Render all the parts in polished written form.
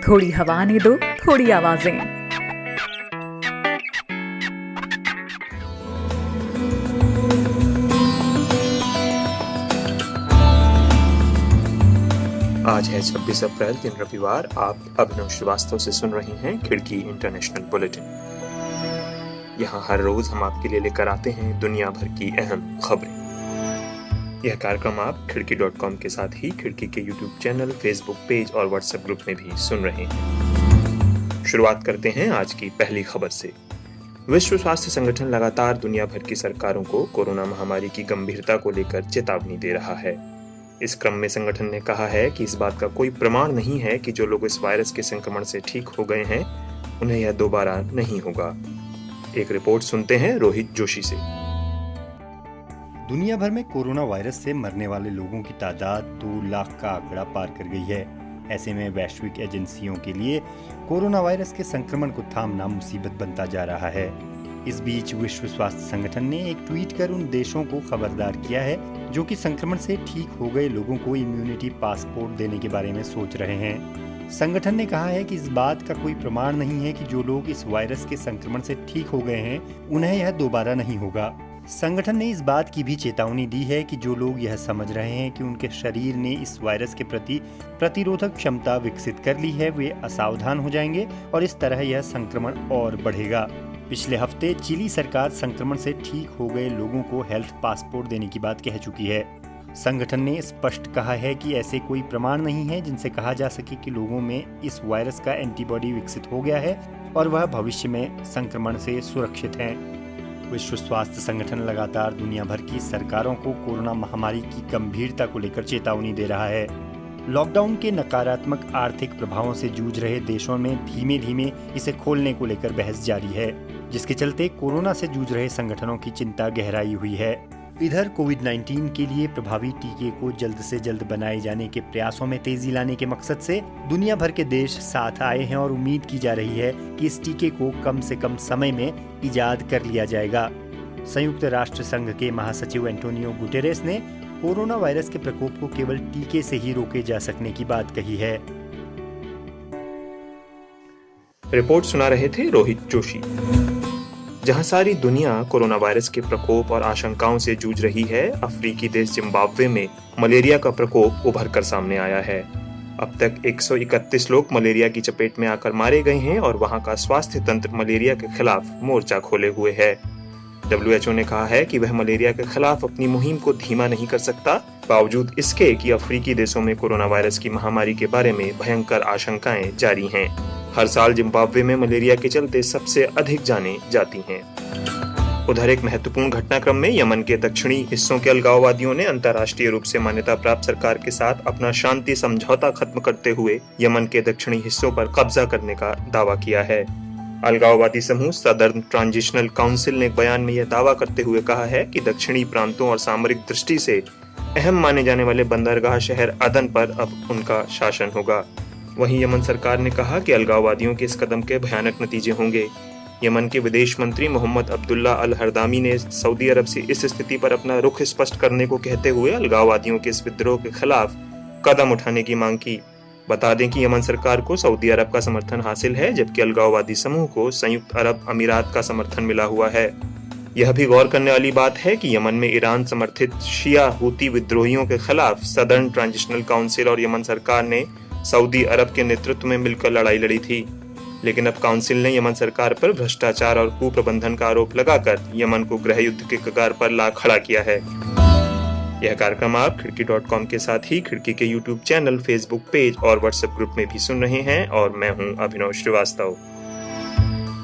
थोड़ी हवा ने दो, थोड़ी आवाजें। आज है 26 अप्रैल दिन रविवार। आप अभिनव श्रीवास्तव से सुन रहे हैं खिड़की इंटरनेशनल बुलेटिन। यहाँ हर रोज हम आपके लिए लेकर आते हैं दुनिया भर की अहम खबरें। यह कार्यक्रम आप खिड़की.com के साथ ही खिड़की के YouTube चैनल, फेसबुक पेज और व्हाट्सएप ग्रुप में भी सुन रहे हैं। शुरुआत करते हैं आज की पहली खबर से। विश्व स्वास्थ्य संगठन लगातार दुनिया भर की सरकारों को कोरोना महामारी की गंभीरता को लेकर चेतावनी दे रहा है। इस क्रम में संगठन ने कहा है कि इस बात का कोई प्रमाण नहीं है कि जो लोग इस वायरस के संक्रमण से ठीक हो गए हैं उन्हें यह दोबारा नहीं होगा। एक रिपोर्ट सुनते हैं रोहित जोशी से। दुनिया भर में कोरोना वायरस से मरने वाले लोगों की तादाद 2 लाख का आंकड़ा पार कर गई है। ऐसे में वैश्विक एजेंसियों के लिए कोरोना वायरस के संक्रमण को थामना मुसीबत बनता जा रहा है। इस बीच विश्व स्वास्थ्य संगठन ने एक ट्वीट कर उन देशों को खबरदार किया है जो कि संक्रमण से ठीक हो गए लोगों को इम्यूनिटी पासपोर्ट देने के बारे में सोच रहे हैं। संगठन ने कहा है कि इस बात का कोई प्रमाण नहीं है कि जो लोग इस वायरस के संक्रमण से ठीक हो गए हैं उन्हें यह दोबारा नहीं होगा। संगठन ने इस बात की भी चेतावनी दी है कि जो लोग यह समझ रहे हैं कि उनके शरीर ने इस वायरस के प्रति प्रतिरोधक क्षमता विकसित कर ली है, वे असावधान हो जाएंगे और इस तरह यह संक्रमण और बढ़ेगा। पिछले हफ्ते चिली सरकार संक्रमण से ठीक हो गए लोगों को हेल्थ पासपोर्ट देने की बात कह चुकी है। संगठन ने स्पष्ट कहा है कि ऐसे कोई प्रमाण नहीं है जिनसे कहा जा सके कि लोगों में इस वायरस का एंटीबॉडी विकसित हो गया है और वह भविष्य में संक्रमण से सुरक्षित हैं। विश्व स्वास्थ्य संगठन लगातार दुनिया भर की सरकारों को कोरोना महामारी की गंभीरता को लेकर चेतावनी दे रहा है। लॉकडाउन के नकारात्मक आर्थिक प्रभावों से जूझ रहे देशों में धीमे धीमे इसे खोलने को लेकर बहस जारी है, जिसके चलते कोरोना से जूझ रहे संगठनों की चिंता गहराई हुई है। इधर कोविड-19 के लिए प्रभावी टीके को जल्द से जल्द बनाए जाने के प्रयासों में तेजी लाने के मकसद से दुनिया भर के देश साथ आए हैं और उम्मीद की जा रही है कि इस टीके को कम से कम समय में इजाद कर लिया जाएगा। संयुक्त राष्ट्र संघ के महासचिव एंटोनियो गुटेरेस ने कोरोना वायरस के प्रकोप को केवल टीके से ही रोके जा सकने की बात कही है। रिपोर्ट सुना रहे थे रोहित जोशी। जहां सारी दुनिया कोरोना वायरस के प्रकोप और आशंकाओं से जूझ रही है, अफ्रीकी देश जिम्बाब्वे में मलेरिया का प्रकोप उभर कर सामने आया है। अब तक 131 लोग मलेरिया की चपेट में आकर मारे गए हैं और वहां का स्वास्थ्य तंत्र मलेरिया के खिलाफ मोर्चा खोले हुए है। WHO ने कहा है कि वह मलेरिया के खिलाफ अपनी मुहिम को धीमा नहीं कर सकता, बावजूद इसके कि अफ्रीकी देशों में कोरोना वायरस की महामारी के बारे में भयंकर आशंकाएं जारी हैं। हर साल जिम्बाब्वे में मलेरिया के चलते सबसे अधिक जानें जाती हैं। उधर एक महत्वपूर्ण घटनाक्रम में यमन के दक्षिणी हिस्सों के अलगाववादियों ने अंतर्राष्ट्रीय रूप से मान्यता प्राप्त सरकार के साथ अपना शांति समझौता खत्म करते हुए यमन के दक्षिणी हिस्सों पर कब्जा करने का दावा किया है। अलगाववादी समूह सदर्न ट्रांजिशनल काउंसिल ने एक बयान में यह दावा करते हुए कहा है कि दक्षिणी प्रांतों और सामरिक दृष्टि से अहम माने जाने वाले बंदरगाह शहर अदन पर अब उनका शासन होगा। वहीं यमन सरकार ने कहा कि अलगाववादियों के इस कदम के भयानक नतीजे होंगे। यमन के विदेश मंत्री मोहम्मद अब्दुल्ला अल हरदामी ने सऊदी अरब से इस स्थिति पर अपना रुख स्पष्ट करने को कहते हुए अलगाववादियों के इस विद्रोह के खिलाफ कदम उठाने की मांग की। बता दें कि यमन सरकार को सऊदी अरब का समर्थन हासिल है, जबकि अलगाववादी समूह को संयुक्त अरब अमीरात का समर्थन मिला हुआ है। यह भी गौर करने वाली बात है कि यमन में ईरान समर्थित शिया हूती विद्रोहियों के खिलाफ सदर्न ट्रांजिशनल काउंसिल और यमन सरकार ने सऊदी अरब के नेतृत्व में मिलकर लड़ाई लड़ी थी, लेकिन अब काउंसिल ने यमन सरकार पर भ्रष्टाचार और कुप्रबंधन का आरोप लगाकर यमन को गृह युद्ध के कगार पर ला खड़ा किया है। यह कार्यक्रम आप खिड़की.com के साथ ही खिड़की के YouTube चैनल, फेसबुक पेज और व्हाट्सएप ग्रुप में भी सुन रहे हैं और मैं हूं अभिनव श्रीवास्तव।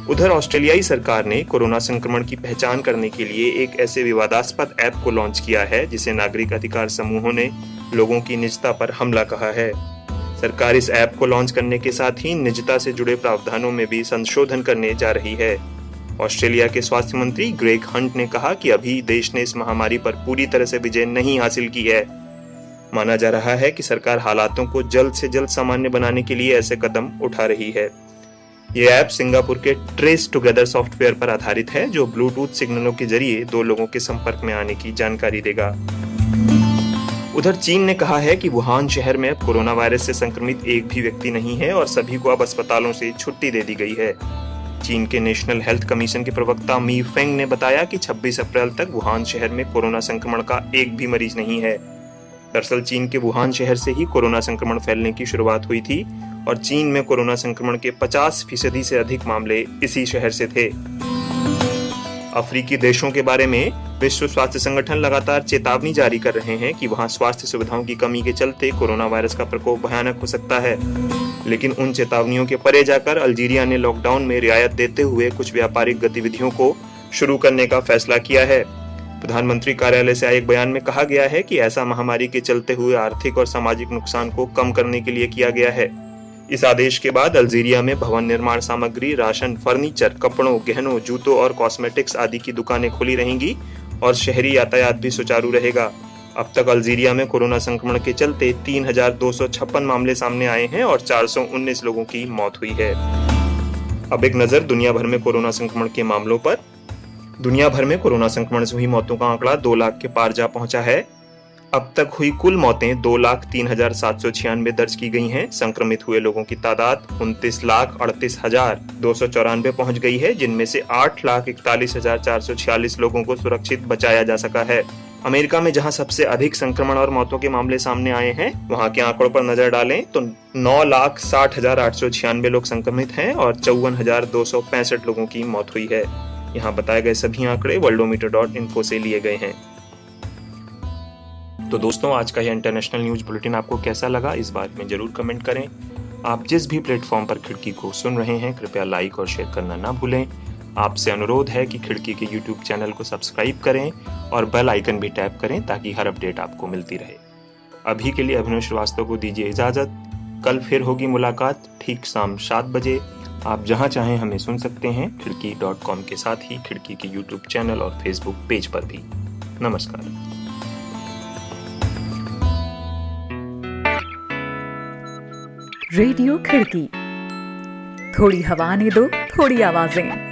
उधर ऑस्ट्रेलियाई सरकार ने कोरोना संक्रमण की पहचान करने के लिए एक ऐसे विवादास्पद ऐप को लॉन्च किया है जिसे नागरिक अधिकार समूहों ने लोगों की निजता पर हमला कहा है। सरकार इस ऐप को लॉन्च करने के साथ ही निजता से जुड़े प्रावधानों में भी संशोधन करने जा रही है। ऑस्ट्रेलिया के स्वास्थ्य मंत्री ग्रेग हंट ने कहा कि अभी देश ने इस महामारी पर पूरी तरह से विजय नहीं हासिल की है। माना जा रहा है कि सरकार हालातों को जल्द से जल्द सामान्य बनाने के लिए ऐसे कदम उठा रही है। ये ऐप सिंगापुर के ट्रेस टुगेदर सॉफ्टवेयर पर आधारित है, जो ब्लूटूथ सिग्नलों के जरिए 2 लोगों के संपर्क में आने की जानकारी देगा। उधर चीन ने कहा है कि वुहान शहर में अब कोरोना वायरस से संक्रमित एक भी व्यक्ति नहीं है और सभी को अब अस्पतालों से छुट्टी दे दी गई है। चीन के नेशनल हेल्थ कमीशन के प्रवक्ता मी फेंग ने बताया कि 26 अप्रैल तक वुहान शहर में कोरोना संक्रमण का एक भी मरीज नहीं है। दरअसल चीन के वुहान शहर से ही कोरोना संक्रमण फैलने की शुरुआत हुई थी और चीन में कोरोना संक्रमण के 50% से अधिक मामले इसी शहर से थे। अफ्रीकी देशों के बारे में विश्व स्वास्थ्य संगठन लगातार चेतावनी जारी कर रहे हैं कि वहां स्वास्थ्य सुविधाओं की कमी के चलते कोरोना वायरस का प्रकोप भयानक हो सकता है। लेकिन उन चेतावनियों के परे जाकर अल्जीरिया ने लॉकडाउन में रियायत देते हुए कुछ व्यापारिक गतिविधियों को शुरू करने का फैसला किया है। प्रधानमंत्री कार्यालय से आए एक बयान में कहा गया है कि ऐसा महामारी के चलते हुए आर्थिक और सामाजिक नुकसान को कम करने के लिए किया गया है। इस आदेश के बाद अल्जीरिया में भवन निर्माण सामग्री, राशन, फर्नीचर, कपड़ों, गहनों, जूतों और कॉस्मेटिक्स आदि की दुकानें खुली रहेंगी और शहरी यातायात भी सुचारू रहेगा। अब तक अल्जीरिया में कोरोना संक्रमण के चलते 3,256 मामले सामने आए हैं और 419 लोगों की मौत हुई है। अब एक नजर दुनिया भर में कोरोना संक्रमण के मामलों पर। दुनिया भर में कोरोना संक्रमण से हुई मौतों का आंकड़ा 2 लाख के पार जा पहुंचा है। अब तक हुई कुल मौतें 2,03,796 दर्ज की गई हैं। संक्रमित हुए लोगों की तादाद 29,38,294 पहुंच गई है, जिनमें से 8,41,446 लोगों को सुरक्षित बचाया जा सका है। अमेरिका में जहां सबसे अधिक संक्रमण और मौतों के मामले सामने आए हैं, वहां के आंकड़ों पर नजर डालें तो 9,60,896 लोग संक्रमित हैं और 54,265 लोगों की मौत हुई है। यहाँ बताए गए सभी आंकड़े worldometer.info से लिए गए हैं। तो दोस्तों, आज का यह इंटरनेशनल न्यूज बुलेटिन आपको कैसा लगा, इस बारे में जरूर कमेंट करें। आप जिस भी प्लेटफॉर्म पर खिड़की को सुन रहे हैं, कृपया लाइक और शेयर करना ना भूलें। आपसे अनुरोध है कि खिड़की के YouTube चैनल को सब्सक्राइब करें और बेल आइकन भी टैप करें ताकि हर अपडेट आपको मिलती रहे। अभी के लिए अभिनव श्रीवास्तव को दीजिए इजाजत। कल फिर होगी मुलाकात ठीक शाम 7 बजे। आप जहां चाहें हमें सुन सकते हैं, खिड़की.com के साथ ही खिड़की के YouTube चैनल और Facebook पेज पर भी। नमस्कार। रेडियो खिड़की, थोड़ी हवा ने दो, थोड़ी आवाजें।